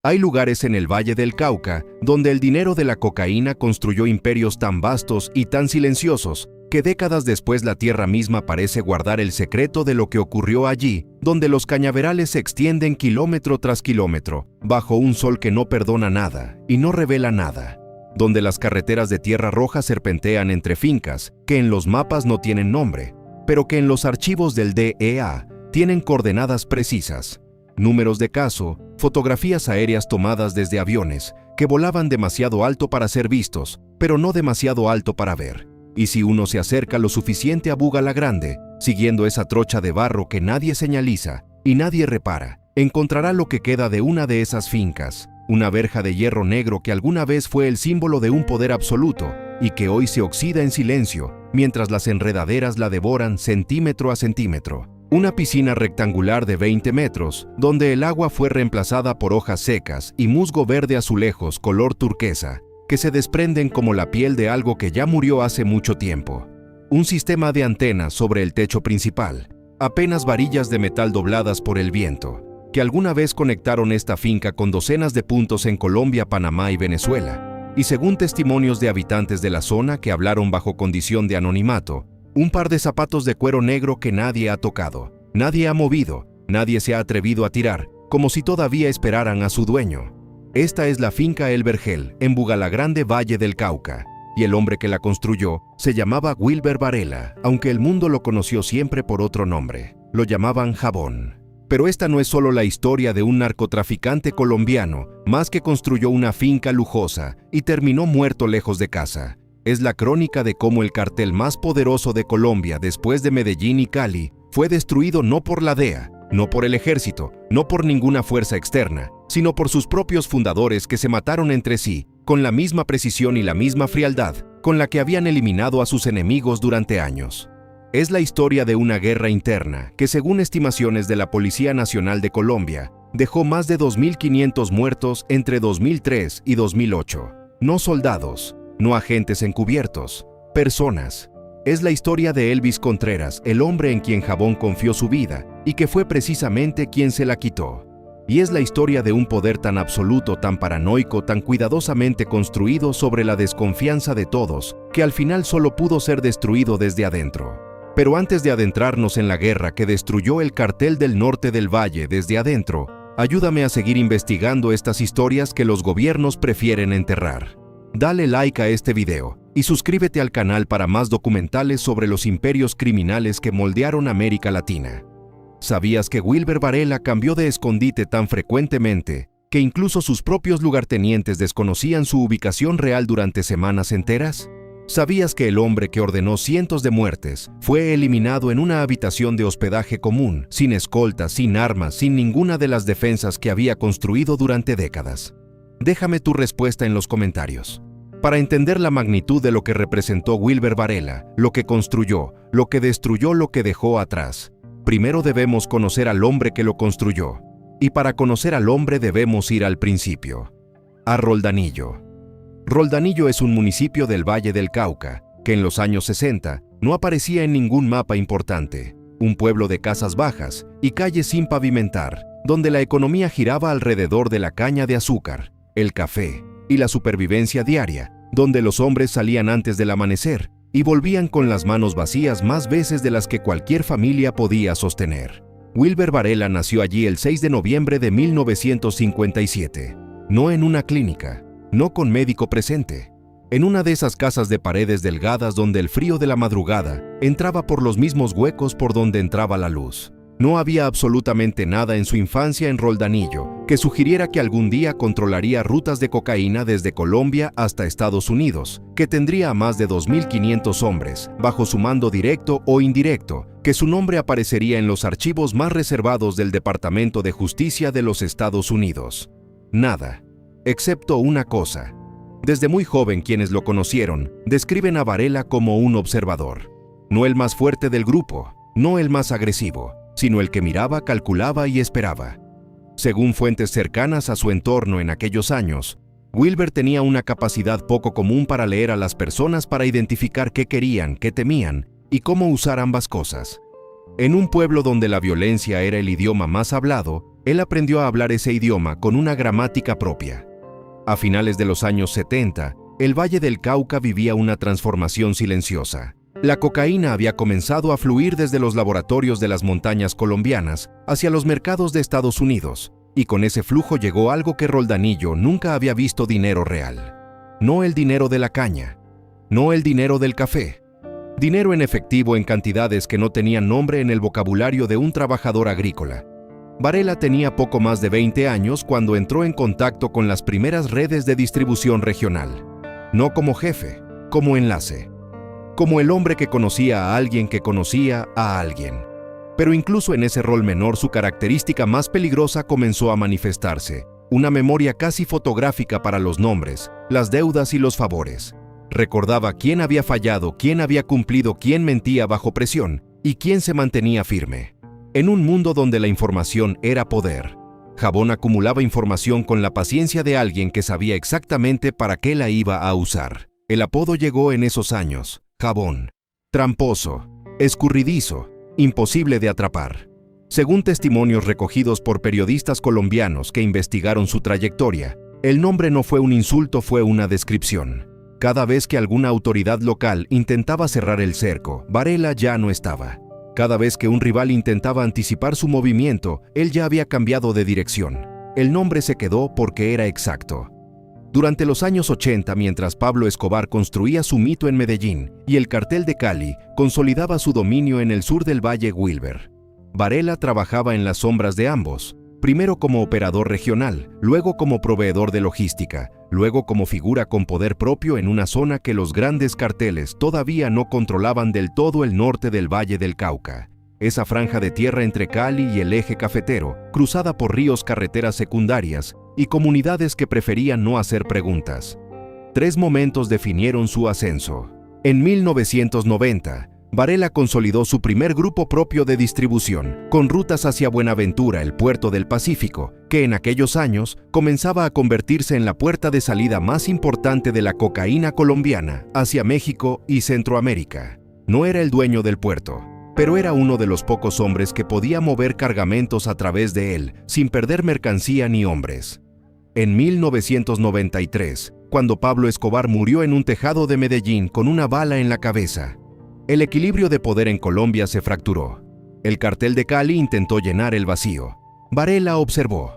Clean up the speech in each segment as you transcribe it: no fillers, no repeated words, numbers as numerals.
Hay lugares en el Valle del Cauca donde el dinero de la cocaína construyó imperios tan vastos y tan silenciosos que décadas después la tierra misma parece guardar el secreto de lo que ocurrió allí, donde los cañaverales se extienden kilómetro tras kilómetro, bajo un sol que no perdona nada y no revela nada, donde las carreteras de tierra roja serpentean entre fincas que en los mapas no tienen nombre, pero que en los archivos del DEA tienen coordenadas precisas, números de caso, fotografías aéreas tomadas desde aviones que volaban demasiado alto para ser vistos, pero no demasiado alto para ver. Y si uno se acerca lo suficiente a Buga la Grande, siguiendo esa trocha de barro que nadie señaliza y nadie repara, encontrará lo que queda de una de esas fincas, una verja de hierro negro que alguna vez fue el símbolo de un poder absoluto y que hoy se oxida en silencio, mientras las enredaderas la devoran centímetro a centímetro. Una piscina rectangular de 20 metros, donde el agua fue reemplazada por hojas secas y musgo verde azulejos color turquesa, que se desprenden como la piel de algo que ya murió hace mucho tiempo. Un sistema de antenas sobre el techo principal, apenas varillas de metal dobladas por el viento, que alguna vez conectaron esta finca con docenas de puntos en Colombia, Panamá y Venezuela. Y según testimonios de habitantes de la zona que hablaron bajo condición de anonimato, un par de zapatos de cuero negro que nadie ha tocado, nadie ha movido, nadie se ha atrevido a tirar, como si todavía esperaran a su dueño. Esta es la finca El Vergel, en Buga la Grande, Valle del Cauca, y el hombre que la construyó se llamaba Wilber Varela, aunque el mundo lo conoció siempre por otro nombre. Lo llamaban Jabón. Pero esta no es solo la historia de un narcotraficante colombiano, más que construyó una finca lujosa y terminó muerto lejos de casa. Es la crónica de cómo el cartel más poderoso de Colombia después de Medellín y Cali fue destruido no por la DEA, no por el ejército, no por ninguna fuerza externa, sino por sus propios fundadores que se mataron entre sí, con la misma precisión y la misma frialdad con la que habían eliminado a sus enemigos durante años. Es la historia de una guerra interna que, según estimaciones de la Policía Nacional de Colombia, dejó más de 2.500 muertos entre 2003 y 2008. No soldados, no agentes encubiertos, personas. Es la historia de Elvis Contreras, el hombre en quien Jabón confió su vida y que fue precisamente quien se la quitó. Y es la historia de un poder tan absoluto, tan paranoico, tan cuidadosamente construido sobre la desconfianza de todos, que al final solo pudo ser destruido desde adentro. Pero antes de adentrarnos en la guerra que destruyó el cartel del norte del valle desde adentro, ayúdame a seguir investigando estas historias que los gobiernos prefieren enterrar. Dale like a este video y suscríbete al canal para más documentales sobre los imperios criminales que moldearon América Latina. ¿Sabías que Wilber Varela cambió de escondite tan frecuentemente que incluso sus propios lugartenientes desconocían su ubicación real durante semanas enteras? ¿Sabías que el hombre que ordenó cientos de muertes fue eliminado en una habitación de hospedaje común, sin escolta, sin armas, sin ninguna de las defensas que había construido durante décadas? Déjame tu respuesta en los comentarios. Para entender la magnitud de lo que representó Wilber Varela, lo que construyó, lo que destruyó, lo que dejó atrás, primero debemos conocer al hombre que lo construyó. Y para conocer al hombre debemos ir al principio. A Roldanillo. Roldanillo es un municipio del Valle del Cauca, que en los años 60 no aparecía en ningún mapa importante. Un pueblo de casas bajas y calles sin pavimentar, donde la economía giraba alrededor de la caña de azúcar, el café y la supervivencia diaria, donde los hombres salían antes del amanecer y volvían con las manos vacías más veces de las que cualquier familia podía sostener. Wilber Varela nació allí el 6 de noviembre de 1957, no en una clínica, no con médico presente, en una de esas casas de paredes delgadas donde el frío de la madrugada entraba por los mismos huecos por donde entraba la luz. No había absolutamente nada en su infancia en Roldanillo que sugiriera que algún día controlaría rutas de cocaína desde Colombia hasta Estados Unidos, que tendría a más de 2.500 hombres, bajo su mando directo o indirecto, que su nombre aparecería en los archivos más reservados del Departamento de Justicia de los Estados Unidos. Nada, excepto una cosa. Desde muy joven quienes lo conocieron describen a Varela como un observador. No el más fuerte del grupo, no el más agresivo, sino el que miraba, calculaba y esperaba. Según fuentes cercanas a su entorno en aquellos años, Wilber tenía una capacidad poco común para leer a las personas, para identificar qué querían, qué temían y cómo usar ambas cosas. En un pueblo donde la violencia era el idioma más hablado, Él aprendió a hablar ese idioma con una gramática propia. A finales de los años 70, el Valle del Cauca vivía una transformación silenciosa. La cocaína había comenzado a fluir desde los laboratorios de las montañas colombianas hacia los mercados de Estados Unidos, y con ese flujo llegó algo que Roldanillo nunca había visto: dinero real. No el dinero de la caña, no el dinero del café. Dinero en efectivo en cantidades que no tenían nombre en el vocabulario de un trabajador agrícola. Varela tenía poco más de 20 años cuando entró en contacto con las primeras redes de distribución regional. No como jefe, como enlace. Como el hombre que conocía a alguien que conocía a alguien. Pero incluso en ese rol menor, su característica más peligrosa comenzó a manifestarse: una memoria casi fotográfica para los nombres, las deudas y los favores. Recordaba quién había fallado, quién había cumplido, quién mentía bajo presión y quién se mantenía firme. En un mundo donde la información era poder, Jabón acumulaba información con la paciencia de alguien que sabía exactamente para qué la iba a usar. El apodo llegó en esos años: Jabón. Tramposo, escurridizo, imposible de atrapar. Según testimonios recogidos por periodistas colombianos que investigaron su trayectoria, el nombre no fue un insulto, fue una descripción. Cada vez que alguna autoridad local intentaba cerrar el cerco, Varela ya no estaba. Cada vez que un rival intentaba anticipar su movimiento, él ya había cambiado de dirección. El nombre se quedó porque era exacto. Durante los años 80, mientras Pablo Escobar construía su mito en Medellín y el Cartel de Cali consolidaba su dominio en el sur del Valle Wilber, Varela trabajaba en las sombras de ambos, primero como operador regional, luego como proveedor de logística, luego como figura con poder propio en una zona que los grandes carteles todavía no controlaban del todo: el norte del Valle del Cauca. Esa franja de tierra entre Cali y el eje cafetero, cruzada por ríos, carreteras secundarias y comunidades que preferían no hacer preguntas. 3 momentos definieron su ascenso. En 1990, Varela consolidó su primer grupo propio de distribución, con rutas hacia Buenaventura, el puerto del Pacífico, que en aquellos años comenzaba a convertirse en la puerta de salida más importante de la cocaína colombiana hacia México y Centroamérica. No era el dueño del puerto, pero era uno de los pocos hombres que podía mover cargamentos a través de él sin perder mercancía ni hombres. En 1993, cuando Pablo Escobar murió en un tejado de Medellín con una bala en la cabeza, el equilibrio de poder en Colombia se fracturó. El Cartel de Cali intentó llenar el vacío. Varela observó,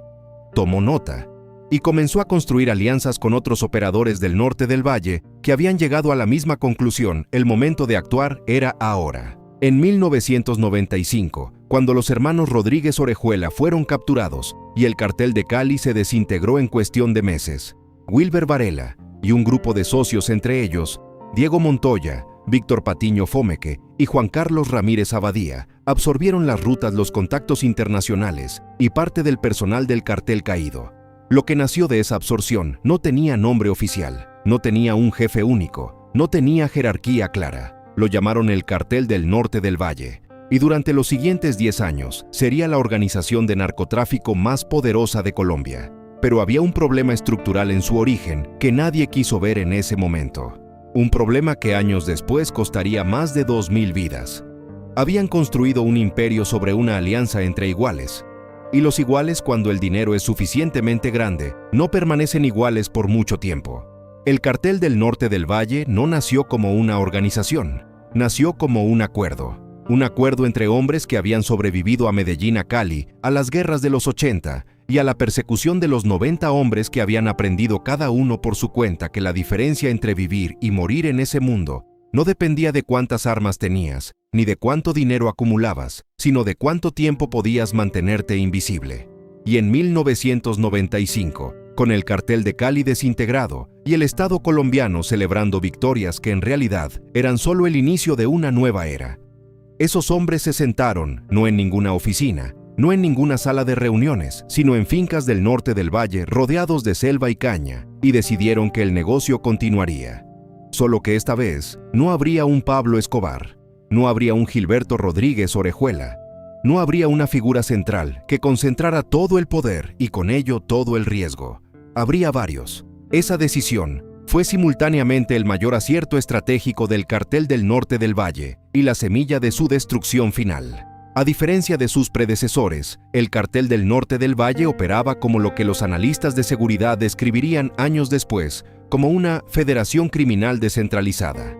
tomó nota y comenzó a construir alianzas con otros operadores del norte del valle que habían llegado a la misma conclusión: el momento de actuar era ahora. En 1995, cuando los hermanos Rodríguez Orejuela fueron capturados y el Cartel de Cali se desintegró en cuestión de meses, Wilber Varela y un grupo de socios, entre ellos Diego Montoya, Víctor Patiño Fomeque y Juan Carlos Ramírez Abadía, absorbieron las rutas, los contactos internacionales y parte del personal del cartel caído. Lo que nació de esa absorción no tenía nombre oficial, no tenía un jefe único, no tenía jerarquía clara. Lo llamaron el Cartel del Norte del Valle, y durante los siguientes 10 años sería la organización de narcotráfico más poderosa de Colombia. Pero había un problema estructural en su origen que nadie quiso ver en ese momento. Un problema que años después costaría más de 2000 vidas. Habían construido un imperio sobre una alianza entre iguales. Y los iguales, cuando el dinero es suficientemente grande, no permanecen iguales por mucho tiempo. El Cartel del Norte del Valle no nació como una organización, nació como un acuerdo. Un acuerdo entre hombres que habían sobrevivido a Medellín, a Cali, a las guerras de los 80 y a la persecución de los 90 hombres que habían aprendido cada uno por su cuenta que la diferencia entre vivir y morir en ese mundo no dependía de cuántas armas tenías, ni de cuánto dinero acumulabas, sino de cuánto tiempo podías mantenerte invisible. Y en 1995, con el Cartel de Cali desintegrado y el Estado colombiano celebrando victorias que en realidad eran solo el inicio de una nueva era, esos hombres se sentaron, no en ninguna oficina, no en ninguna sala de reuniones, sino en fincas del norte del valle rodeados de selva y caña, y decidieron que el negocio continuaría. Solo que esta vez no habría un Pablo Escobar, no habría un Gilberto Rodríguez Orejuela, no habría una figura central que concentrara todo el poder y con ello todo el riesgo. Habría varios. Esa decisión fue simultáneamente el mayor acierto estratégico del Cartel del Norte del Valle y la semilla de su destrucción final. A diferencia de sus predecesores, el Cartel del Norte del Valle operaba como lo que los analistas de seguridad describirían años después como una federación criminal descentralizada.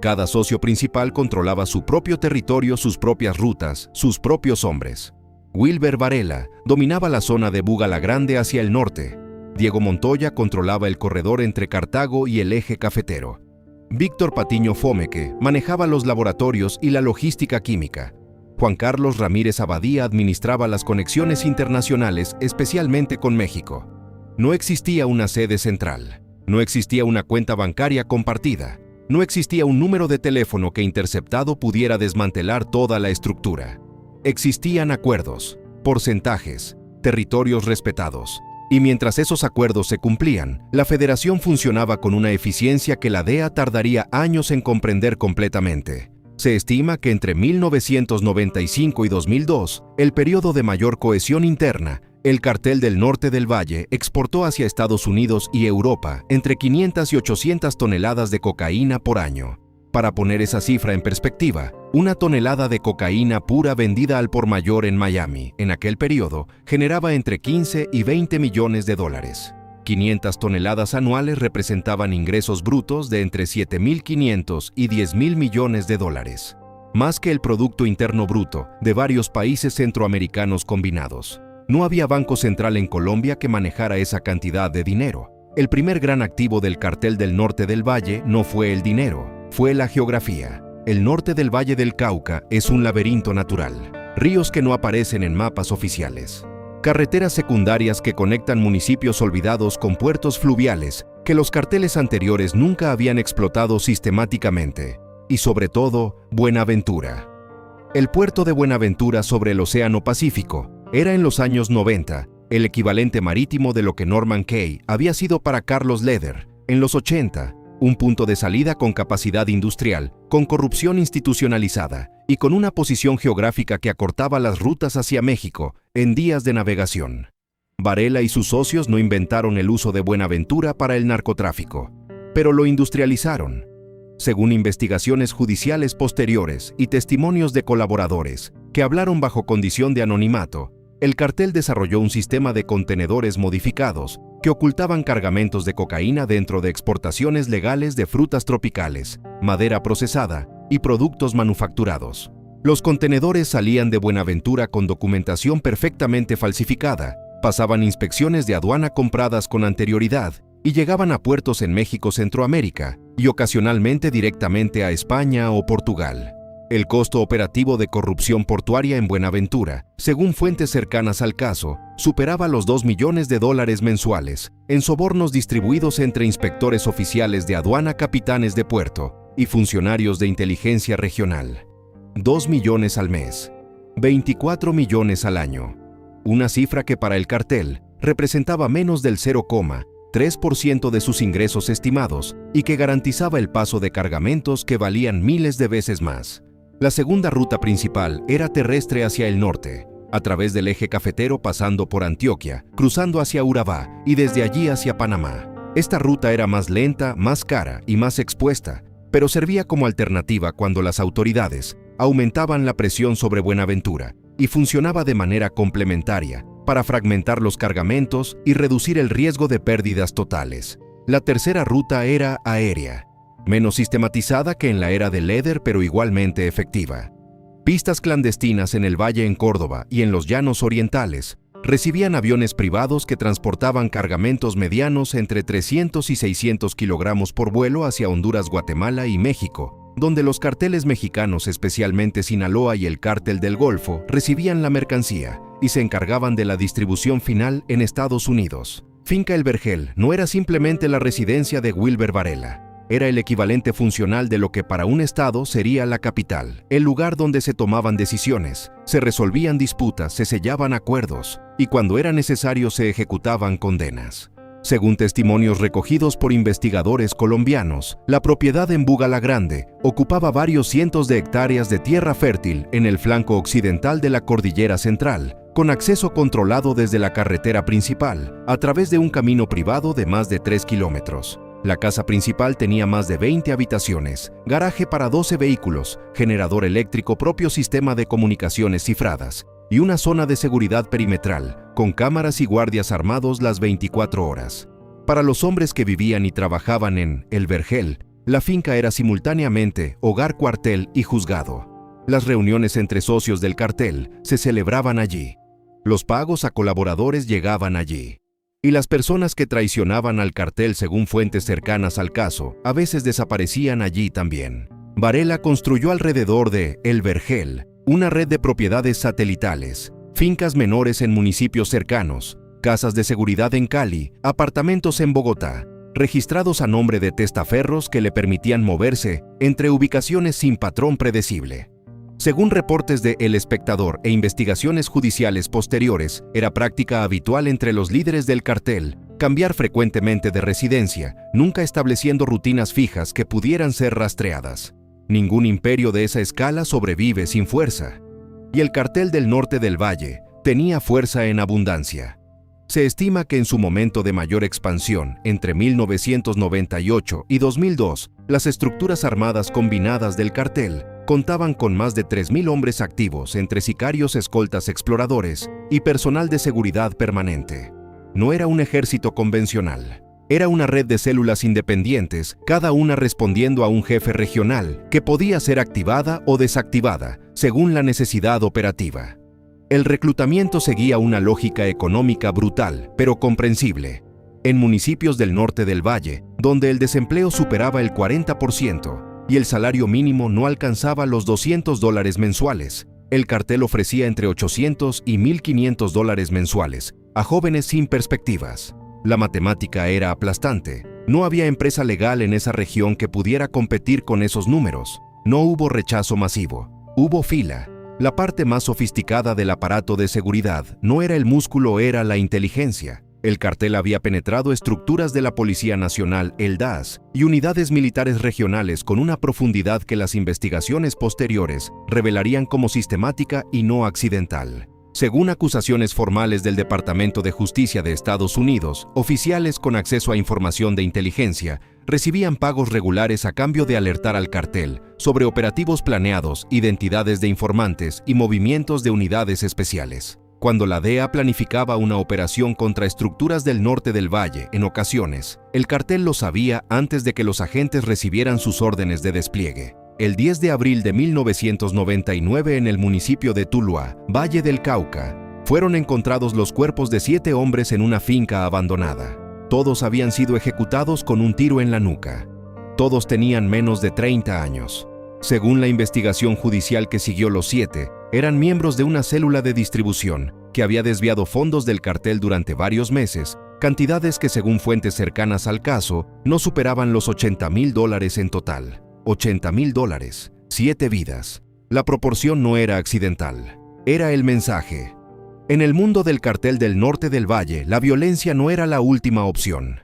Cada socio principal controlaba su propio territorio, sus propias rutas, sus propios hombres. Wilber Varela dominaba la zona de Buga la Grande hacia el norte. Diego Montoya controlaba el corredor entre Cartago y el eje cafetero. Víctor Patiño Fómeque manejaba los laboratorios y la logística química. Juan Carlos Ramírez Abadía administraba las conexiones internacionales, especialmente con México. No existía una sede central. No existía una cuenta bancaria compartida. No existía un número de teléfono que interceptado pudiera desmantelar toda la estructura. Existían acuerdos, porcentajes, territorios respetados. Y mientras esos acuerdos se cumplían, la federación funcionaba con una eficiencia que la DEA tardaría años en comprender completamente. Se estima que entre 1995 y 2002, el periodo de mayor cohesión interna, el Cartel del Norte del Valle exportó hacia Estados Unidos y Europa entre 500 y 800 toneladas de cocaína por año. Para poner esa cifra en perspectiva, una tonelada de cocaína pura vendida al por mayor en Miami, en aquel periodo, generaba entre 15 y 20 millones de dólares. 500 toneladas anuales representaban ingresos brutos de entre 7.500 y 10.000 millones de dólares, más que el Producto Interno Bruto de varios países centroamericanos combinados. No había banco central en Colombia que manejara esa cantidad de dinero. El primer gran activo del Cartel del Norte del Valle no fue el dinero, fue la geografía. El norte del Valle del Cauca es un laberinto natural, ríos que no aparecen en mapas oficiales, carreteras secundarias que conectan municipios olvidados con puertos fluviales que los carteles anteriores nunca habían explotado sistemáticamente, y sobre todo, Buenaventura. El puerto de Buenaventura sobre el Océano Pacífico era en los años 90 el equivalente marítimo de lo que Norman Kay había sido para Carlos Leder en los 80, un punto de salida con capacidad industrial, con corrupción institucionalizada y con una posición geográfica que acortaba las rutas hacia México en días de navegación. Varela y sus socios no inventaron el uso de Buenaventura para el narcotráfico, pero lo industrializaron. Según investigaciones judiciales posteriores y testimonios de colaboradores que hablaron bajo condición de anonimato, el cartel desarrolló un sistema de contenedores modificados que ocultaban cargamentos de cocaína dentro de exportaciones legales de frutas tropicales, madera procesada y productos manufacturados. Los contenedores salían de Buenaventura con documentación perfectamente falsificada, pasaban inspecciones de aduana compradas con anterioridad y llegaban a puertos en México, Centroamérica y ocasionalmente directamente a España o Portugal. El costo operativo de corrupción portuaria en Buenaventura, según fuentes cercanas al caso, superaba los $2 millones mensuales en sobornos distribuidos entre inspectores oficiales de aduana, capitanes de puerto y funcionarios de inteligencia regional. 2 millones al mes, 24 millones al año. Una cifra que para el cartel representaba menos del 0,3% de sus ingresos estimados y que garantizaba el paso de cargamentos que valían miles de veces más. La segunda ruta principal era terrestre hacia el norte, a través del eje cafetero pasando por Antioquia, cruzando hacia Urabá y desde allí hacia Panamá. Esta ruta era más lenta, más cara y más expuesta, pero servía como alternativa cuando las autoridades aumentaban la presión sobre Buenaventura y funcionaba de manera complementaria para fragmentar los cargamentos y reducir el riesgo de pérdidas totales. La tercera ruta era aérea, menos sistematizada que en la era de Leder, pero igualmente efectiva. Pistas clandestinas en el valle en Córdoba y en los llanos orientales recibían aviones privados que transportaban cargamentos medianos entre 300 y 600 kilogramos por vuelo hacia Honduras, Guatemala y México, donde los carteles mexicanos, especialmente Sinaloa y el Cártel del Golfo, recibían la mercancía y se encargaban de la distribución final en Estados Unidos. Finca El Vergel no era simplemente la residencia de Wilber Varela. Era el equivalente funcional de lo que para un estado sería la capital, el lugar donde se tomaban decisiones, se resolvían disputas, se sellaban acuerdos y cuando era necesario se ejecutaban condenas. Según testimonios recogidos por investigadores colombianos, la propiedad en Buga la Grande ocupaba varios cientos de hectáreas de tierra fértil en el flanco occidental de la Cordillera Central, con acceso controlado desde la carretera principal, a través de un camino privado de más de 3 kilómetros. La casa principal tenía más de 20 habitaciones, garaje para 12 vehículos, generador eléctrico, propio sistema de comunicaciones cifradas y una zona de seguridad perimetral, con cámaras y guardias armados las 24 horas. Para los hombres que vivían y trabajaban en El Vergel, la finca era simultáneamente hogar, cuartel y juzgado. Las reuniones entre socios del cartel se celebraban allí. Los pagos a colaboradores llegaban allí. Y las personas que traicionaban al cartel, según fuentes cercanas al caso, a veces desaparecían allí también. Varela construyó alrededor de El Vergel una red de propiedades satelitales, fincas menores en municipios cercanos, casas de seguridad en Cali, apartamentos en Bogotá, registrados a nombre de testaferros que le permitían moverse entre ubicaciones sin patrón predecible. Según reportes de El Espectador e investigaciones judiciales posteriores, era práctica habitual entre los líderes del cartel cambiar frecuentemente de residencia, nunca estableciendo rutinas fijas que pudieran ser rastreadas. Ningún imperio de esa escala sobrevive sin fuerza. Y el cartel del norte del Valle tenía fuerza en abundancia. Se estima que en su momento de mayor expansión, entre 1998 y 2002, las estructuras armadas combinadas del cartel contaban con más de 3.000 hombres activos entre sicarios, escoltas, exploradores y personal de seguridad permanente. No era un ejército convencional. Era una red de células independientes, cada una respondiendo a un jefe regional que podía ser activada o desactivada según la necesidad operativa. El reclutamiento seguía una lógica económica brutal, pero comprensible. En municipios del norte del Valle, donde el desempleo superaba el 40%, y el salario mínimo no alcanzaba los $200 mensuales, el cartel ofrecía entre $800 y $1,500 mensuales a jóvenes sin perspectivas. La matemática era aplastante. No había empresa legal en esa región que pudiera competir con esos números. No hubo rechazo masivo. Hubo fila. La parte más sofisticada del aparato de seguridad no era el músculo, era la inteligencia. El cartel había penetrado estructuras de la Policía Nacional, el DAS, y unidades militares regionales con una profundidad que las investigaciones posteriores revelarían como sistemática y no accidental. Según acusaciones formales del Departamento de Justicia de Estados Unidos, oficiales con acceso a información de inteligencia recibían pagos regulares a cambio de alertar al cartel sobre operativos planeados, identidades de informantes y movimientos de unidades especiales. Cuando la DEA planificaba una operación contra estructuras del norte del Valle, en ocasiones, el cartel lo sabía antes de que los agentes recibieran sus órdenes de despliegue. El 10 de abril de 1999 en el municipio de Tuluá, Valle del Cauca, fueron encontrados los cuerpos de 7 hombres en una finca abandonada. Todos habían sido ejecutados con un tiro en la nuca. Todos tenían menos de 30 años. Según la investigación judicial que siguió, los 7 eran miembros de una célula de distribución que había desviado fondos del cartel durante varios meses, cantidades que según fuentes cercanas al caso no superaban los $80,000 en total. $80,000, 7 vidas. La proporción no era accidental, era el mensaje. En el mundo del cartel del norte del Valle, la violencia no era la última opción.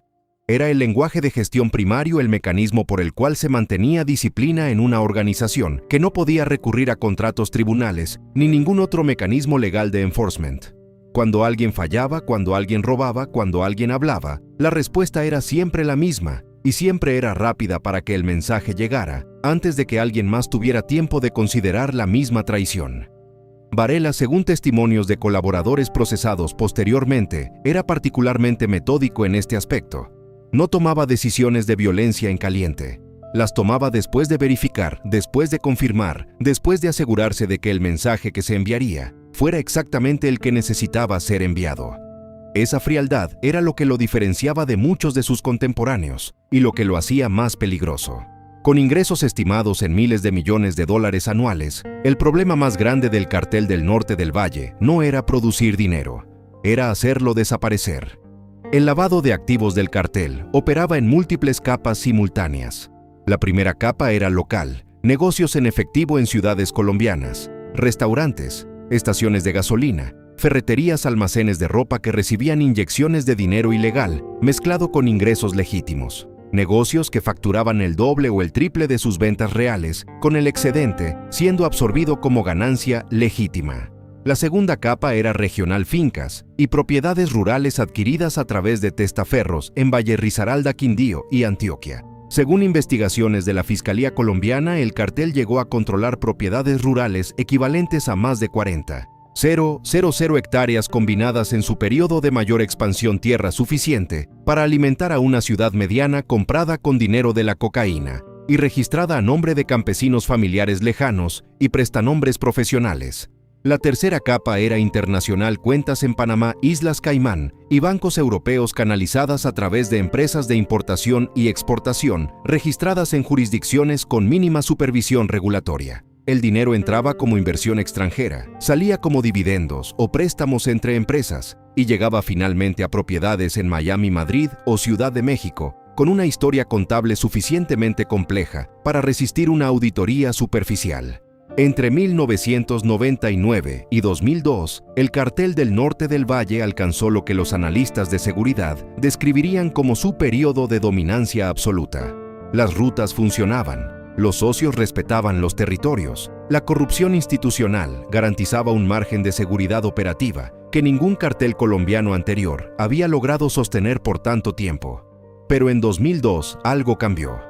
Era el lenguaje de gestión primario, el mecanismo por el cual se mantenía disciplina en una organización que no podía recurrir a contratos tribunales ni ningún otro mecanismo legal de enforcement. Cuando alguien fallaba, cuando alguien robaba, cuando alguien hablaba, la respuesta era siempre la misma y siempre era rápida para que el mensaje llegara antes de que alguien más tuviera tiempo de considerar la misma traición. Varela, según testimonios de colaboradores procesados posteriormente, era particularmente metódico en este aspecto. No tomaba decisiones de violencia en caliente. Las tomaba después de verificar, después de confirmar, después de asegurarse de que el mensaje que se enviaría fuera exactamente el que necesitaba ser enviado. Esa frialdad era lo que lo diferenciaba de muchos de sus contemporáneos y lo que lo hacía más peligroso. Con ingresos estimados en miles de millones de dólares anuales, el problema más grande del cartel del norte del Valle no era producir dinero, era hacerlo desaparecer. El lavado de activos del cartel operaba en múltiples capas simultáneas. La primera capa era local, negocios en efectivo en ciudades colombianas, restaurantes, estaciones de gasolina, ferreterías, almacenes de ropa que recibían inyecciones de dinero ilegal mezclado con ingresos legítimos. Negocios que facturaban el doble o el triple de sus ventas reales, con el excedente siendo absorbido como ganancia legítima. La segunda capa era regional fincas y propiedades rurales adquiridas a través de testaferros en Valle Risaralda, Quindío y Antioquia. Según investigaciones de la Fiscalía colombiana, el cartel llegó a controlar propiedades rurales equivalentes a más de 40,000 hectáreas combinadas en su periodo de mayor expansión, tierra suficiente para alimentar a una ciudad mediana comprada con dinero de la cocaína y registrada a nombre de campesinos familiares lejanos y prestanombres profesionales. La tercera capa era internacional, cuentas en Panamá, Islas Caimán y bancos europeos canalizadas a través de empresas de importación y exportación registradas en jurisdicciones con mínima supervisión regulatoria. El dinero entraba como inversión extranjera, salía como dividendos o préstamos entre empresas y llegaba finalmente a propiedades en Miami, Madrid o Ciudad de México, con una historia contable suficientemente compleja para resistir una auditoría superficial. Entre 1999 y 2002, el Cartel del Norte del Valle alcanzó lo que los analistas de seguridad describirían como su periodo de dominancia absoluta. Las rutas funcionaban, los socios respetaban los territorios, la corrupción institucional garantizaba un margen de seguridad operativa que ningún cartel colombiano anterior había logrado sostener por tanto tiempo. Pero en 2002 algo cambió.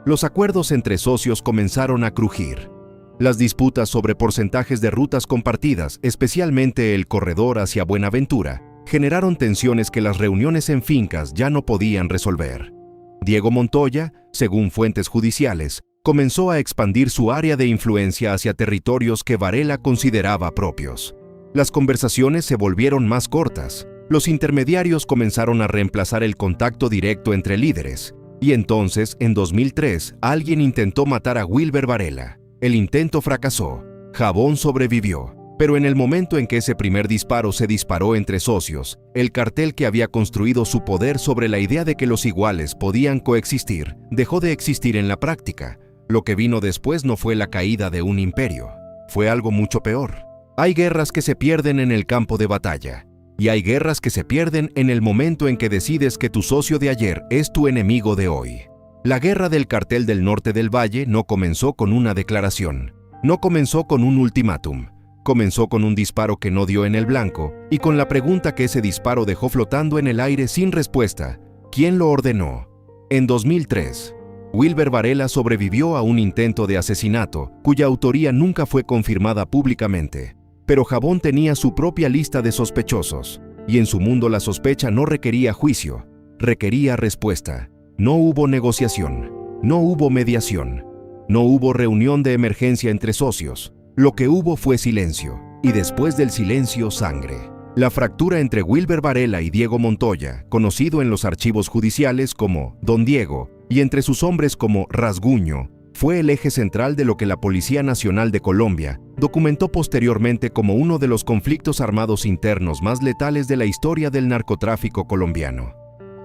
Los acuerdos entre socios comenzaron a crujir. Las disputas sobre porcentajes de rutas compartidas, especialmente el corredor hacia Buenaventura, generaron tensiones que las reuniones en fincas ya no podían resolver. Diego Montoya, según fuentes judiciales, comenzó a expandir su área de influencia hacia territorios que Varela consideraba propios. Las conversaciones se volvieron más cortas. Los intermediarios comenzaron a reemplazar el contacto directo entre líderes. Y entonces, en 2003, alguien intentó matar a Wilber Varela. El intento fracasó. Jabón sobrevivió. Pero en el momento en que ese primer disparo se disparó entre socios, el cartel que había construido su poder sobre la idea de que los iguales podían coexistir, dejó de existir en la práctica. Lo que vino después no fue la caída de un imperio. Fue algo mucho peor. Hay guerras que se pierden en el campo de batalla. Y hay guerras que se pierden en el momento en que decides que tu socio de ayer es tu enemigo de hoy. La guerra del Cartel del Norte del Valle no comenzó con una declaración, no comenzó con un ultimátum, comenzó con un disparo que no dio en el blanco y con la pregunta que ese disparo dejó flotando en el aire sin respuesta: ¿quién lo ordenó? En 2003, Wilber Varela sobrevivió a un intento de asesinato cuya autoría nunca fue confirmada públicamente, pero Jabón tenía su propia lista de sospechosos y en su mundo la sospecha no requería juicio, requería respuesta. No hubo negociación, no hubo mediación, no hubo reunión de emergencia entre socios. Lo que hubo fue silencio, y después del silencio, sangre. La fractura entre Wilber Varela y Diego Montoya, conocido en los archivos judiciales como Don Diego, y entre sus hombres como Rasguño, fue el eje central de lo que la Policía Nacional de Colombia documentó posteriormente como uno de los conflictos armados internos más letales de la historia del narcotráfico colombiano.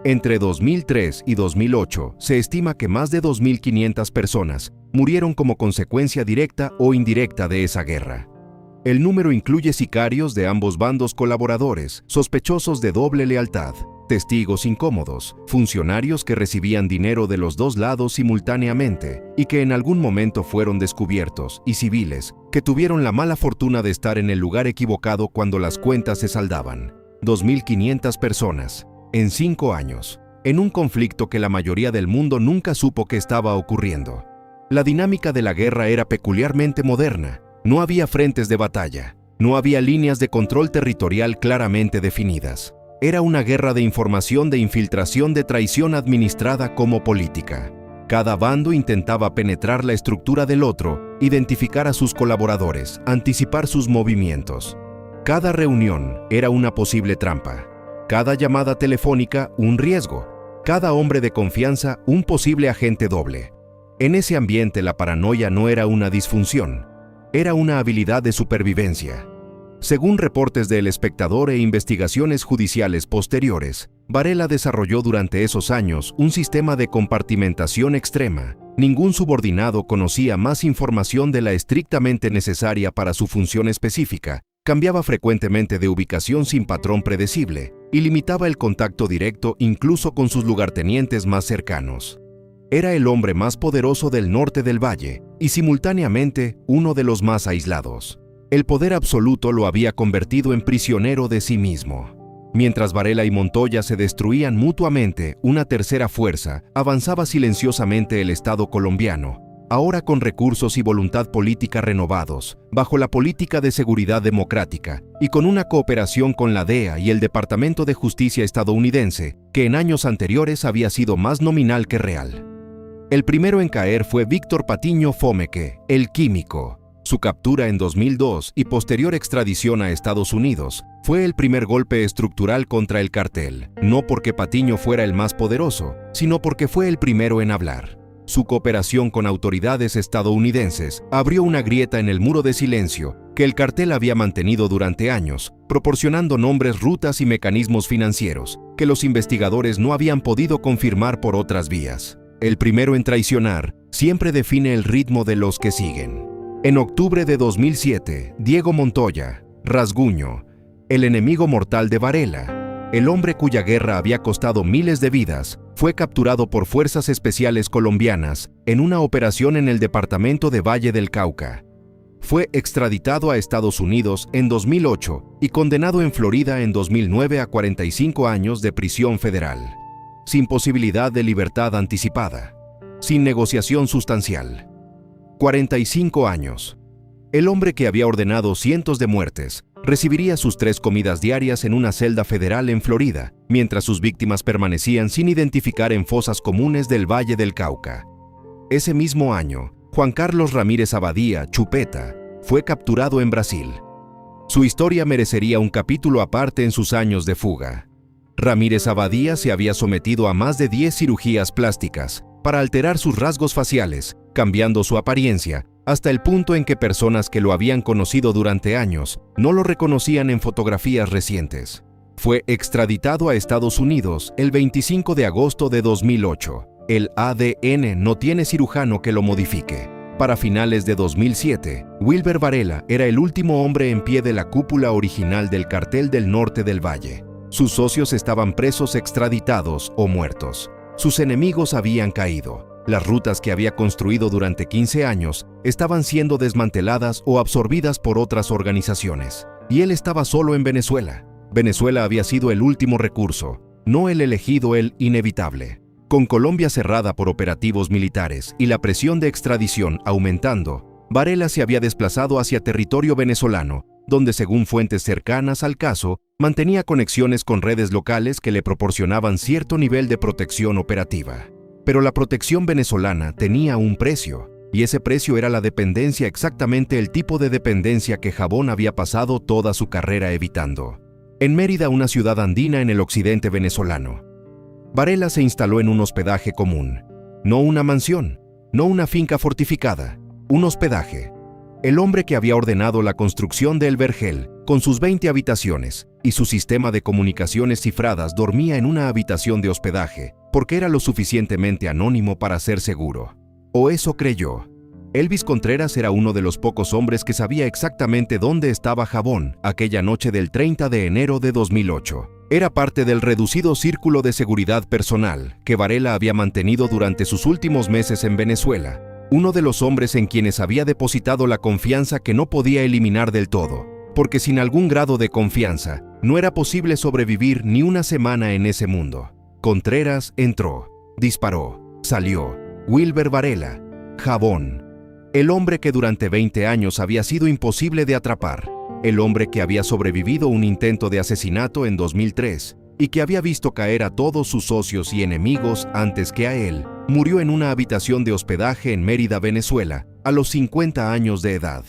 Entre 2003 y 2008, se estima que más de 2.500 personas murieron como consecuencia directa o indirecta de esa guerra. El número incluye sicarios de ambos bandos, colaboradores, sospechosos de doble lealtad, testigos incómodos, funcionarios que recibían dinero de los dos lados simultáneamente y que en algún momento fueron descubiertos, y civiles que tuvieron la mala fortuna de estar en el lugar equivocado cuando las cuentas se saldaban. 2.500 personas. En 5 años, en un conflicto que la mayoría del mundo nunca supo que estaba ocurriendo. La dinámica de la guerra era peculiarmente moderna. No había frentes de batalla, no había líneas de control territorial claramente definidas. Era una guerra de información, de infiltración, de traición administrada como política. Cada bando intentaba penetrar la estructura del otro, identificar a sus colaboradores, anticipar sus movimientos. Cada reunión era una posible trampa. Cada llamada telefónica, un riesgo. Cada hombre de confianza, un posible agente doble. En ese ambiente la paranoia no era una disfunción, era una habilidad de supervivencia. Según reportes de El Espectador e investigaciones judiciales posteriores, Varela desarrolló durante esos años un sistema de compartimentación extrema. Ningún subordinado conocía más información de la estrictamente necesaria para su función específica, cambiaba frecuentemente de ubicación sin patrón predecible y limitaba el contacto directo incluso con sus lugartenientes más cercanos. Era el hombre más poderoso del norte del valle y simultáneamente uno de los más aislados. El poder absoluto lo había convertido en prisionero de sí mismo. Mientras Varela y Montoya se destruían mutuamente, una tercera fuerza avanzaba silenciosamente el Estado colombiano, ahora con recursos y voluntad política renovados, bajo la política de seguridad democrática y con una cooperación con la DEA y el Departamento de Justicia estadounidense, que en años anteriores había sido más nominal que real. El primero en caer fue Víctor Patiño Fómeque, el químico. Su captura en 2002 y posterior extradición a Estados Unidos fue el primer golpe estructural contra el cartel, no porque Patiño fuera el más poderoso, sino porque fue el primero en hablar. Su cooperación con autoridades estadounidenses abrió una grieta en el muro de silencio que el cartel había mantenido durante años, proporcionando nombres, rutas y mecanismos financieros que los investigadores no habían podido confirmar por otras vías. El primero en traicionar siempre define el ritmo de los que siguen. En octubre de 2007, Diego Montoya, Rasguño, el enemigo mortal de Varela, el hombre cuya guerra había costado miles de vidas, fue capturado por fuerzas especiales colombianas en una operación en el departamento de Valle del Cauca. Fue extraditado a Estados Unidos en 2008 y condenado en Florida en 2009 a 45 años de prisión federal, sin posibilidad de libertad anticipada, sin negociación sustancial. 45 años. El hombre que había ordenado cientos de muertes recibiría sus 3 comidas diarias en una celda federal en Florida, mientras sus víctimas permanecían sin identificar en fosas comunes del Valle del Cauca. Ese mismo año, Juan Carlos Ramírez Abadía, Chupeta, fue capturado en Brasil. Su historia merecería un capítulo aparte en sus años de fuga. Ramírez Abadía se había sometido a más de 10 cirugías plásticas para alterar sus rasgos faciales, cambiando su apariencia, hasta el punto en que personas que lo habían conocido durante años no lo reconocían en fotografías recientes. Fue extraditado a Estados Unidos el 25 de agosto de 2008. El ADN no tiene cirujano que lo modifique. Para finales de 2007, Wilber Varela era el último hombre en pie de la cúpula original del Cartel del Norte del Valle. Sus socios estaban presos, extraditados o muertos. Sus enemigos habían caído. Las rutas que había construido durante 15 años estaban siendo desmanteladas o absorbidas por otras organizaciones. Y él estaba solo en Venezuela. Venezuela había sido el último recurso, no el elegido, el inevitable. Con Colombia cerrada por operativos militares y la presión de extradición aumentando, Varela se había desplazado hacia territorio venezolano, donde, según fuentes cercanas al caso, mantenía conexiones con redes locales que le proporcionaban cierto nivel de protección operativa. Pero la protección venezolana tenía un precio, y ese precio era la dependencia, exactamente el tipo de dependencia que Jabón había pasado toda su carrera evitando. En Mérida, una ciudad andina en el occidente venezolano, Varela se instaló en un hospedaje común. No una mansión, no una finca fortificada, un hospedaje. El hombre que había ordenado la construcción de El Vergel, con sus 20 habitaciones y su sistema de comunicaciones cifradas, dormía en una habitación de hospedaje, porque era lo suficientemente anónimo para ser seguro. O eso creyó. Elvis Contreras era uno de los pocos hombres que sabía exactamente dónde estaba Jabón aquella noche del 30 de enero de 2008. Era parte del reducido círculo de seguridad personal que Varela había mantenido durante sus últimos meses en Venezuela, uno de los hombres en quienes había depositado la confianza que no podía eliminar del todo, porque sin algún grado de confianza no era posible sobrevivir ni una semana en ese mundo. Contreras entró, disparó, salió. Wilber Varela, Jabón. El hombre que durante 20 años había sido imposible de atrapar. El hombre que había sobrevivido un intento de asesinato en 2003 y que había visto caer a todos sus socios y enemigos antes que a él, murió en una habitación de hospedaje en Mérida, Venezuela, a los 50 años de edad.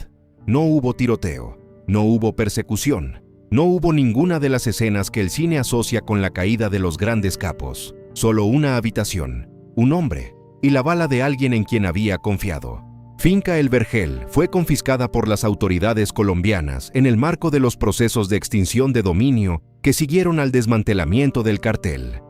No hubo tiroteo, no hubo persecución, no hubo ninguna de las escenas que el cine asocia con la caída de los grandes capos. Solo una habitación, un hombre y la bala de alguien en quien había confiado. Finca El Vergel fue confiscada por las autoridades colombianas en el marco de los procesos de extinción de dominio que siguieron al desmantelamiento del cartel.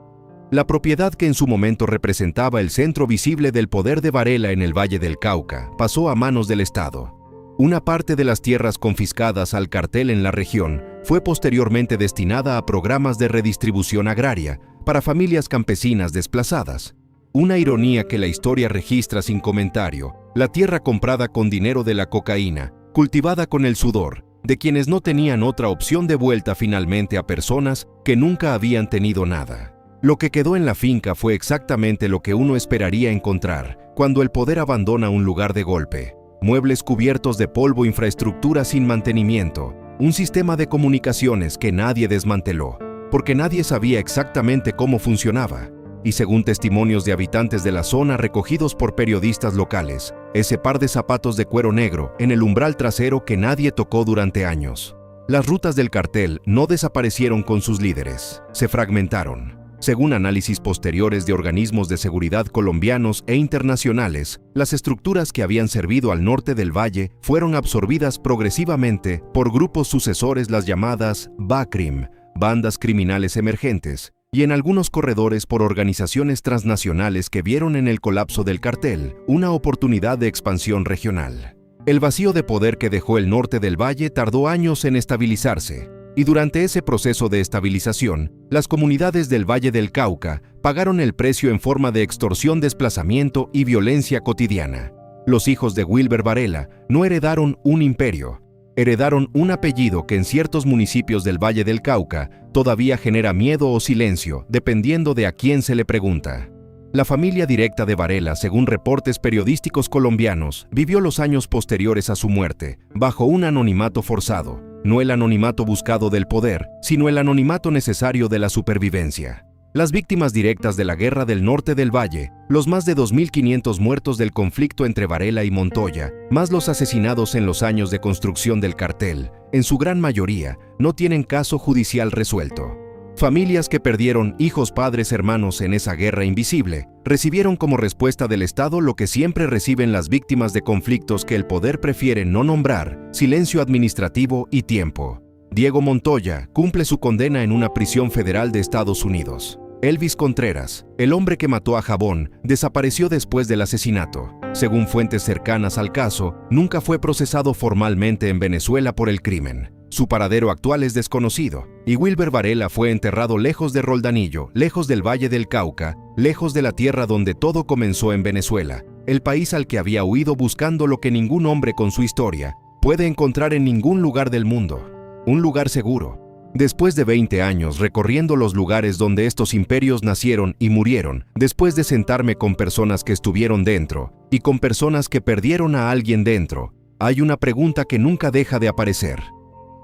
La propiedad que en su momento representaba el centro visible del poder de Varela en el Valle del Cauca pasó a manos del Estado. Una parte de las tierras confiscadas al cartel en la región fue posteriormente destinada a programas de redistribución agraria para familias campesinas desplazadas. Una ironía que la historia registra sin comentario. La tierra comprada con dinero de la cocaína cultivada con el sudor de quienes no tenían otra opción de vuelta finalmente a personas que nunca habían tenido nada. Lo que quedó en la finca fue exactamente lo que uno esperaría encontrar cuando el poder abandona un lugar de golpe. Muebles cubiertos de polvo, infraestructura sin mantenimiento, un sistema de comunicaciones que nadie desmanteló, porque nadie sabía exactamente cómo funcionaba. Y según testimonios de habitantes de la zona recogidos por periodistas locales, ese par de zapatos de cuero negro en el umbral trasero que nadie tocó durante años. Las rutas del cartel no desaparecieron con sus líderes, se fragmentaron. Según análisis posteriores de organismos de seguridad colombianos e internacionales, las estructuras que habían servido al norte del valle fueron absorbidas progresivamente por grupos sucesores, las llamadas BACRIM, bandas criminales emergentes, y en algunos corredores por organizaciones transnacionales que vieron en el colapso del cartel una oportunidad de expansión regional. El vacío de poder que dejó el norte del valle tardó años en estabilizarse, y durante ese proceso de estabilización, las comunidades del Valle del Cauca pagaron el precio en forma de extorsión, desplazamiento y violencia cotidiana. Los hijos de Wilber Varela no heredaron un imperio, heredaron un apellido que en ciertos municipios del Valle del Cauca todavía genera miedo o silencio, dependiendo de a quién se le pregunta. La familia directa de Varela, según reportes periodísticos colombianos, vivió los años posteriores a su muerte, bajo un anonimato forzado, no el anonimato buscado del poder, sino el anonimato necesario de la supervivencia. Las víctimas directas de la guerra del norte del valle, los más de 2.500 muertos del conflicto entre Varela y Montoya, más los asesinados en los años de construcción del cartel, en su gran mayoría, no tienen caso judicial resuelto. Familias que perdieron hijos, padres, hermanos en esa guerra invisible, recibieron como respuesta del Estado lo que siempre reciben las víctimas de conflictos que el poder prefiere no nombrar: silencio administrativo y tiempo. Diego Montoya cumple su condena en una prisión federal de Estados Unidos. Elvis Contreras, el hombre que mató a Jabón, desapareció después del asesinato. Según fuentes cercanas al caso, nunca fue procesado formalmente en Venezuela por el crimen. Su paradero actual es desconocido, y Wilber Varela fue enterrado lejos de Roldanillo, lejos del Valle del Cauca, lejos de la tierra donde todo comenzó en Venezuela, el país al que había huido buscando lo que ningún hombre con su historia puede encontrar en ningún lugar del mundo: un lugar seguro. Después de 20 años recorriendo los lugares donde estos imperios nacieron y murieron, después de sentarme con personas que estuvieron dentro y con personas que perdieron a alguien dentro, hay una pregunta que nunca deja de aparecer.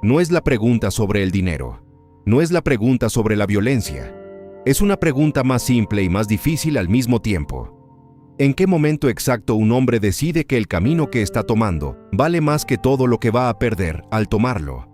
No es la pregunta sobre el dinero, no es la pregunta sobre la violencia, es una pregunta más simple y más difícil al mismo tiempo. ¿En qué momento exacto un hombre decide que el camino que está tomando vale más que todo lo que va a perder al tomarlo?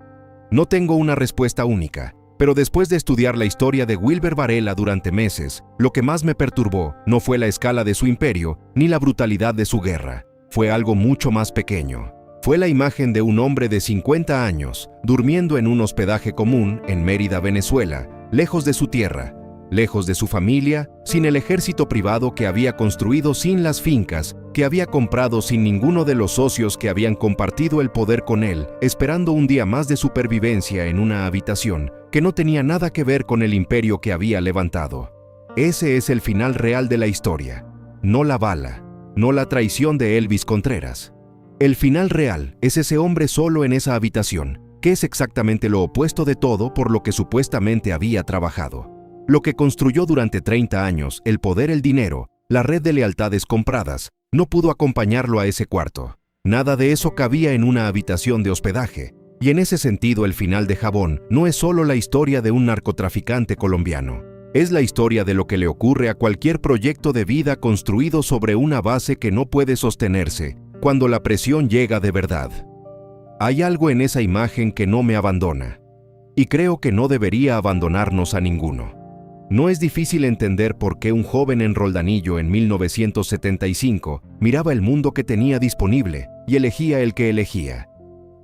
No tengo una respuesta única, pero después de estudiar la historia de Wilber Varela durante meses, lo que más me perturbó no fue la escala de su imperio ni la brutalidad de su guerra. Fue algo mucho más pequeño. Fue la imagen de un hombre de 50 años, durmiendo en un hospedaje común en Mérida, Venezuela, lejos de su tierra, lejos de su familia, sin el ejército privado que había construido, sin las fincas que había comprado, sin ninguno de los socios que habían compartido el poder con él, esperando un día más de supervivencia en una habitación que no tenía nada que ver con el imperio que había levantado. Ese es el final real de la historia, no la bala, no la traición de Elvis Contreras. El final real es ese hombre solo en esa habitación, que es exactamente lo opuesto de todo por lo que supuestamente había trabajado. Lo que construyó durante 30 años, el poder, el dinero, la red de lealtades compradas, no pudo acompañarlo a ese cuarto. Nada de eso cabía en una habitación de hospedaje. Y en ese sentido, el final de Jabón no es solo la historia de un narcotraficante colombiano. Es la historia de lo que le ocurre a cualquier proyecto de vida construido sobre una base que no puede sostenerse cuando la presión llega de verdad. Hay algo en esa imagen que no me abandona. Y creo que no debería abandonarnos a ninguno. No es difícil entender por qué un joven en Roldanillo en 1975 miraba el mundo que tenía disponible y elegía el que elegía.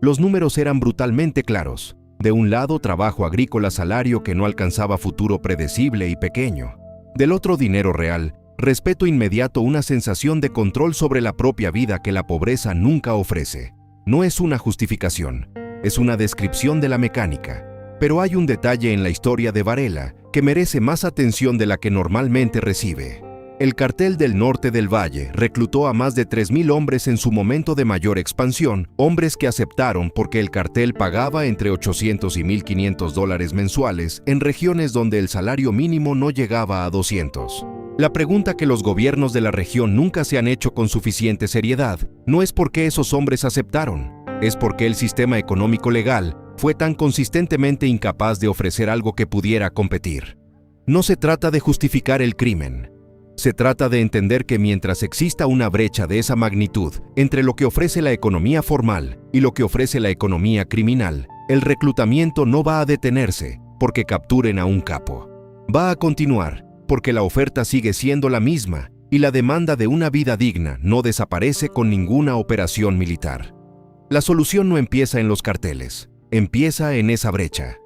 Los números eran brutalmente claros. De un lado, trabajo agrícola, salario que no alcanzaba, futuro predecible y pequeño. Del otro, dinero real, respeto inmediato, una sensación de control sobre la propia vida que la pobreza nunca ofrece. No es una justificación, es una descripción de la mecánica. Pero hay un detalle en la historia de Varela que merece más atención de la que normalmente recibe. El cartel del Norte del Valle reclutó a más de 3,000 hombres en su momento de mayor expansión, hombres que aceptaron porque el cartel pagaba entre $800 y $1,500 mensuales en regiones donde el salario mínimo no llegaba a 200. La pregunta que los gobiernos de la región nunca se han hecho con suficiente seriedad no es por qué esos hombres aceptaron, es porque el sistema económico legal fue tan consistentemente incapaz de ofrecer algo que pudiera competir. No se trata de justificar el crimen. Se trata de entender que mientras exista una brecha de esa magnitud entre lo que ofrece la economía formal y lo que ofrece la economía criminal, el reclutamiento no va a detenerse porque capturen a un capo. Va a continuar porque la oferta sigue siendo la misma y la demanda de una vida digna no desaparece con ninguna operación militar. La solución no empieza en los carteles, empieza en esa brecha.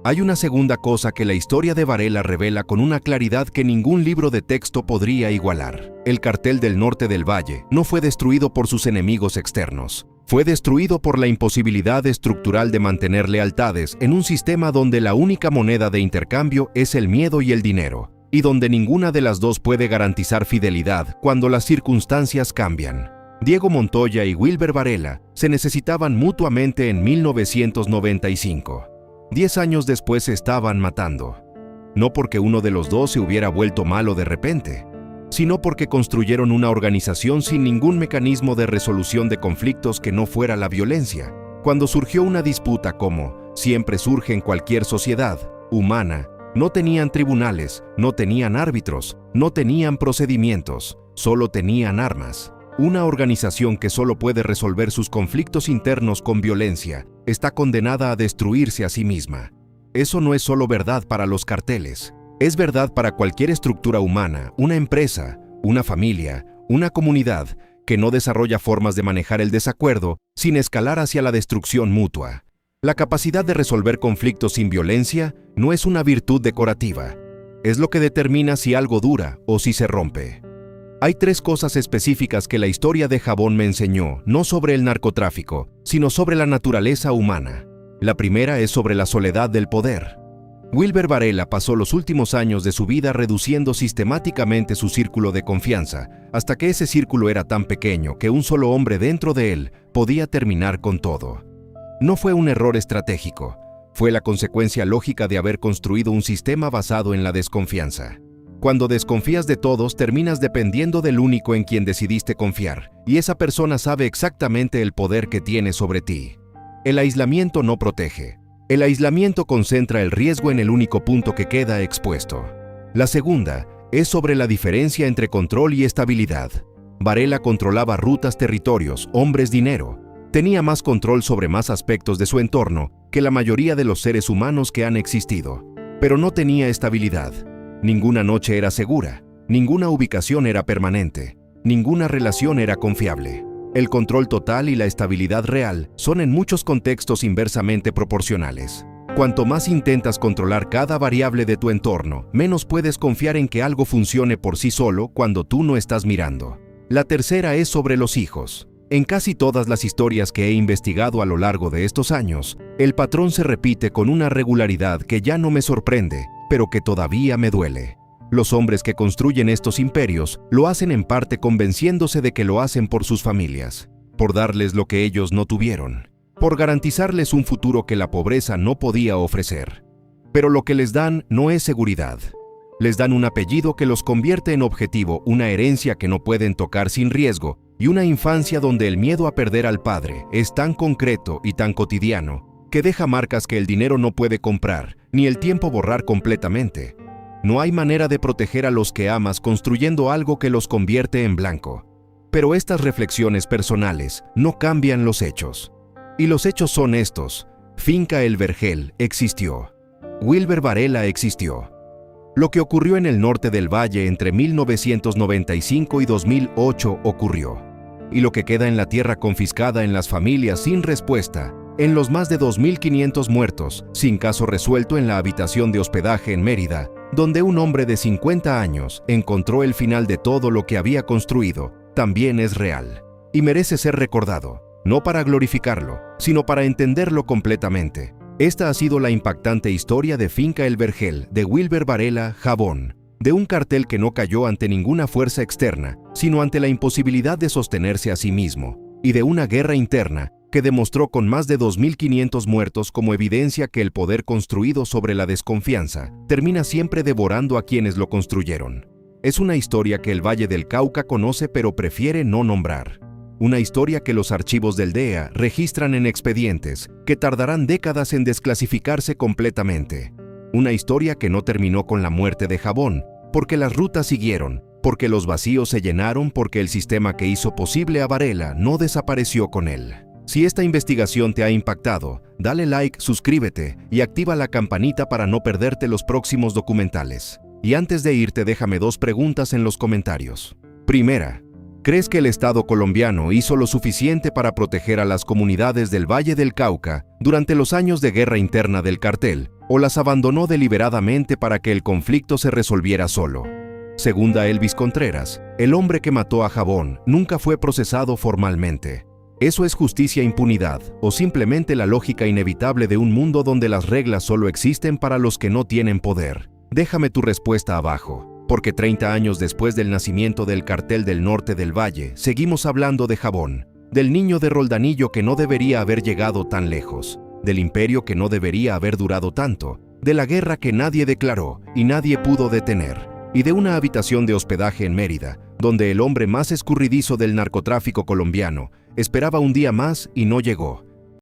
Hay una segunda cosa que la historia de Varela revela con una claridad que ningún libro de texto podría igualar. El cartel del Norte del Valle no fue destruido por sus enemigos externos. Fue destruido por la imposibilidad estructural de mantener lealtades en un sistema donde la única moneda de intercambio es el miedo y el dinero, y donde ninguna de las dos puede garantizar fidelidad cuando las circunstancias cambian. Diego Montoya y Wilber Varela se necesitaban mutuamente en 1995. 10 años después se estaban matando. No porque uno de los dos se hubiera vuelto malo de repente, sino porque construyeron una organización sin ningún mecanismo de resolución de conflictos que no fuera la violencia. Cuando surgió una disputa, como siempre surge en cualquier sociedad humana, no tenían tribunales, no tenían árbitros, no tenían procedimientos, solo tenían armas. Una organización que solo puede resolver sus conflictos internos con violencia está condenada a destruirse a sí misma. Eso no es solo verdad para los carteles, es verdad para cualquier estructura humana, una empresa, una familia, una comunidad que no desarrolla formas de manejar el desacuerdo sin escalar hacia la destrucción mutua. La capacidad de resolver conflictos sin violencia no es una virtud decorativa, es lo que determina si algo dura o si se rompe. Hay 3 cosas específicas que la historia de Jabón me enseñó, no sobre el narcotráfico, sino sobre la naturaleza humana. La primera es sobre la soledad del poder. Wilber Varela pasó los últimos años de su vida reduciendo sistemáticamente su círculo de confianza, hasta que ese círculo era tan pequeño que un solo hombre dentro de él podía terminar con todo. No fue un error estratégico, fue la consecuencia lógica de haber construido un sistema basado en la desconfianza. Cuando desconfías de todos, terminas dependiendo del único en quien decidiste confiar, y esa persona sabe exactamente el poder que tiene sobre ti. El aislamiento no protege. El aislamiento concentra el riesgo en el único punto que queda expuesto. La segunda es sobre la diferencia entre control y estabilidad. Varela controlaba rutas, territorios, hombres, dinero. Tenía más control sobre más aspectos de su entorno que la mayoría de los seres humanos que han existido, pero no tenía estabilidad. Ninguna noche era segura, ninguna ubicación era permanente, ninguna relación era confiable. El control total y la estabilidad real son en muchos contextos inversamente proporcionales. Cuanto más intentas controlar cada variable de tu entorno, menos puedes confiar en que algo funcione por sí solo cuando tú no estás mirando. La tercera es sobre los hijos. En casi todas las historias que he investigado a lo largo de estos años, el patrón se repite con una regularidad que ya no me sorprende, pero que todavía me duele. Los hombres que construyen estos imperios lo hacen en parte convenciéndose de que lo hacen por sus familias, por darles lo que ellos no tuvieron, por garantizarles un futuro que la pobreza no podía ofrecer. Pero lo que les dan no es seguridad. Les dan un apellido que los convierte en objetivo, una herencia que no pueden tocar sin riesgo, y una infancia donde el miedo a perder al padre es tan concreto y tan cotidiano que deja marcas que el dinero no puede comprar, ni el tiempo borrar completamente. No hay manera de proteger a los que amas construyendo algo que los convierte en blanco. Pero estas reflexiones personales no cambian los hechos. Y los hechos son estos. Finca El Vergel existió. Wilber Varela existió. Lo que ocurrió en el norte del valle entre 1995 y 2008 ocurrió. Y lo que queda en la tierra confiscada en las familias sin respuesta, en los más de 2.500 muertos, sin caso resuelto en la habitación de hospedaje en Mérida, donde un hombre de 50 años encontró el final de todo lo que había construido, también es real. Y merece ser recordado, no para glorificarlo, sino para entenderlo completamente. Esta ha sido la impactante historia de Finca El Vergel de Wilber Varela Jabón. de un cartel que no cayó ante ninguna fuerza externa, sino ante la imposibilidad de sostenerse a sí mismo, y de una guerra interna que demostró con más de 2.500 muertos como evidencia que el poder construido sobre la desconfianza termina siempre devorando a quienes lo construyeron. Es una historia que el Valle del Cauca conoce pero prefiere no nombrar. Una historia que los archivos del DEA registran en expedientes que tardarán décadas en desclasificarse completamente. Una historia que no terminó con la muerte de Jabón, porque las rutas siguieron, porque los vacíos se llenaron, porque el sistema que hizo posible a Varela no desapareció con él. Si esta investigación te ha impactado, dale like, suscríbete y activa la campanita para no perderte los próximos documentales. Y antes de irte, déjame 2 preguntas en los comentarios. Primera, ¿crees que el Estado colombiano hizo lo suficiente para proteger a las comunidades del Valle del Cauca durante los años de guerra interna del cartel, o las abandonó deliberadamente para que el conflicto se resolviera solo? Segunda, Elvis Contreras, el hombre que mató a Jabón, nunca fue procesado formalmente. ¿Eso es justicia e impunidad, o simplemente la lógica inevitable de un mundo donde las reglas solo existen para los que no tienen poder? Déjame tu respuesta abajo, porque 30 años después del nacimiento del Cartel del Norte del Valle, seguimos hablando de Jabón, del niño de Roldanillo que no debería haber llegado tan lejos, del imperio que no debería haber durado tanto, de la guerra que nadie declaró y nadie pudo detener, y de una habitación de hospedaje en Mérida, donde el hombre más escurridizo del narcotráfico colombiano esperaba un día más y no llegó,